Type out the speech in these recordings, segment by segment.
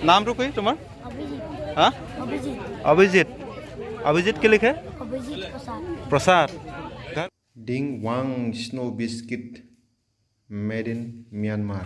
নামটো কি তোমাৰ হা অভিজিত অভিজিত কি লিখে প্ৰসাদ ডিং ৱাং snow biscuit made in Myanmar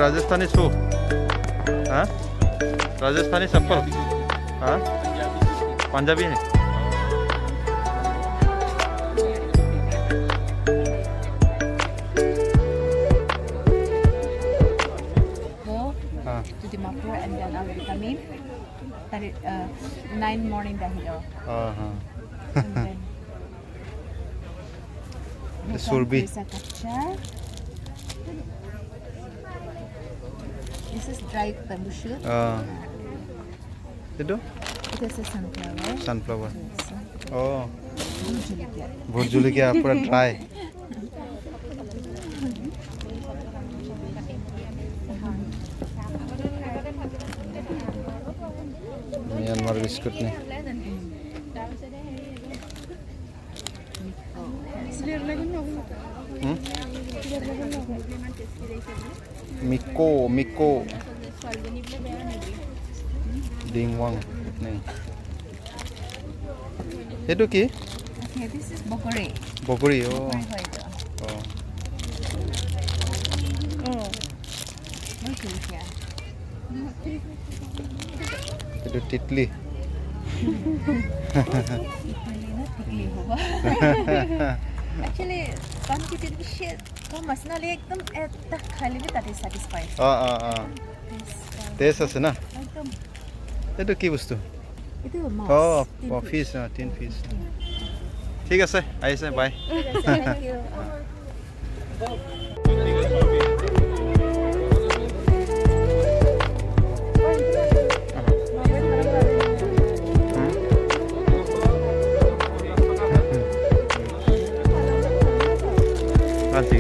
Rajasthani soup हाँ राजस्थानी चप्पल हाँ पंजाबी है to Dimapur and then I will come in. That is 9 morning dahiyo. And then the surbi. This is dried bamboo shoot. Itu? This is sunflower. Sunflower. Yes. Oh. Bhut julikia pura dry. Myanmar biscuit nih. Miko Dingwang nih. Itu ki? Okay, this is bokori. Bokori, oh. Oh. Itu titli. Actually, complicated shit. Mas na like them at the khali with that is satisfied. Taste আছে না? Itu কি বস্তু? Itu mouse. Oh, fish, tin fish. ঠিক আছে, আহিছে, bye. Thank you. Nanti.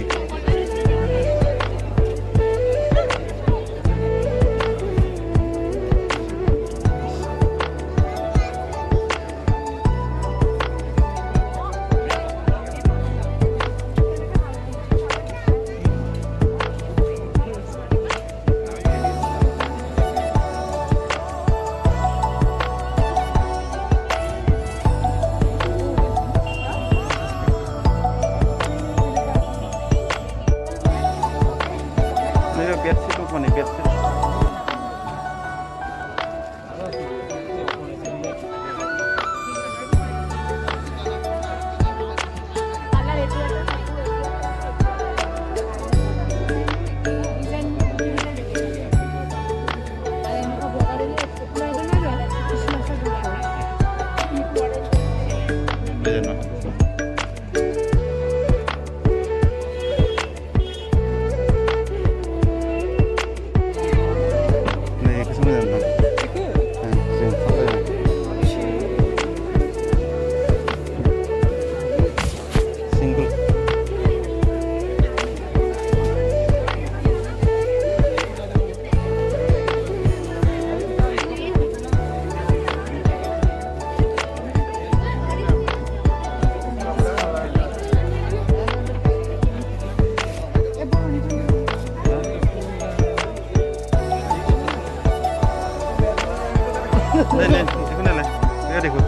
Lên, cái này này, cái này được.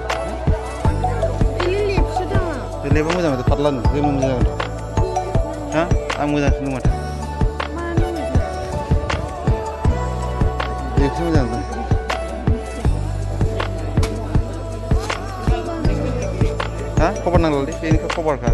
Ini apa mudah itu Thailand, ini mudah. Hah? Mudah semua. Ini mudah. Hah? Kau pernah lalu? Ini kau pernah?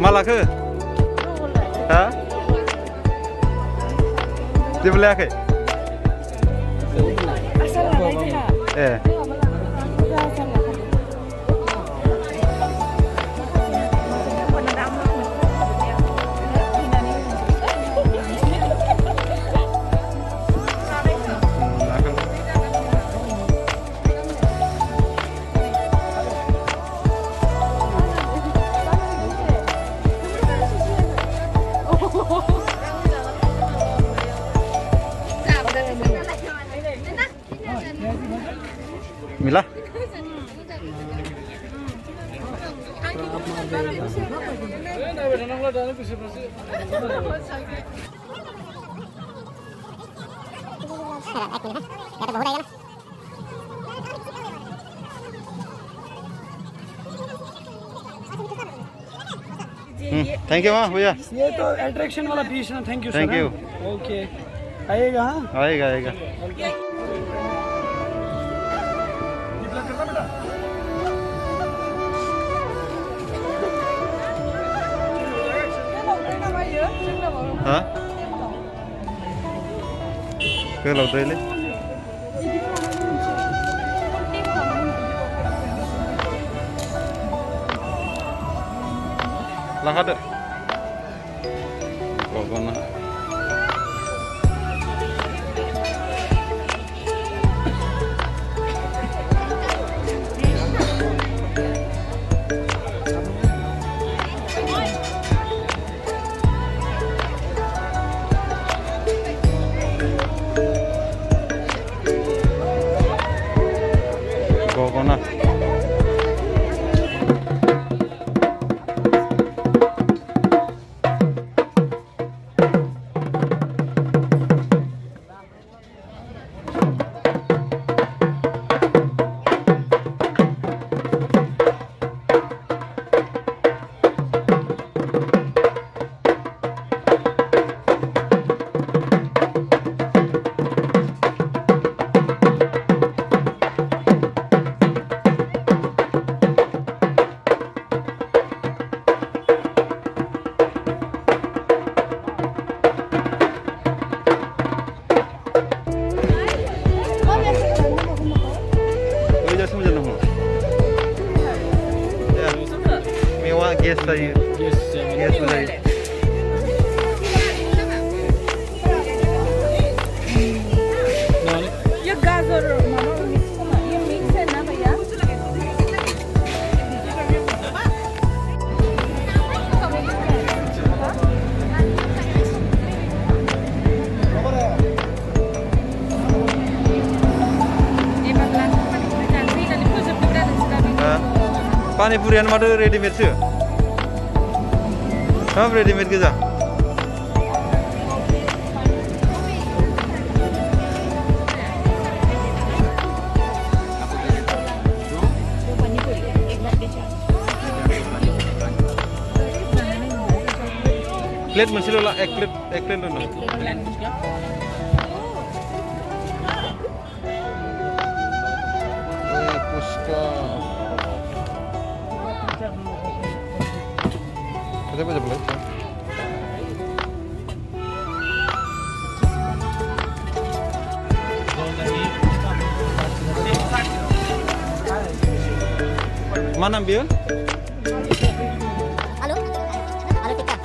Malah ke? Hah? Di belah ke? Eh. Mila. Thank you हाँ भैया ये तो attraction वाला piece ना thank you thank you okay आएगा हाँ आएगा आएगा हाँ cái đầu tiên đấy lahat deh pokoknya pokoknya जैसे मुझे ना हो मेवा गैस चाहिए गैस हो जाएगी ये गाजर ये मिक्स है ना भैया पानी पूरी मात्र रेडीमेड सो सब रेडीमेड गोजा प्लेट मोनसेल' ला एक प्लेट लो Kita baca boleh. Mana ambil? Halo, halo tiket.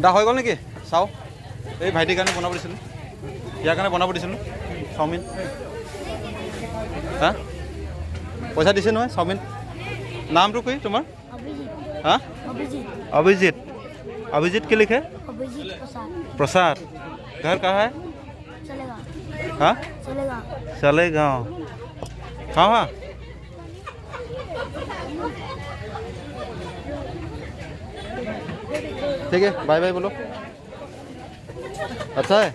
Da হৈ গ'ল নেকি চাও এই ভাইটিৰ কাৰণে বনাব দিছিলোঁ ইয়াৰ কাৰণে বনাব দিছিলোঁ চাওমিন হা পইচা দিছে নহয় চাওমিন নামটো কি তোমাৰ হা अभिजीत अभिजीत के लिखे अभिजीत प्रसाद घर कहाँ है हाँ चलेगांव कहाँ ठीक है बाय बाय बोलो अच्छा है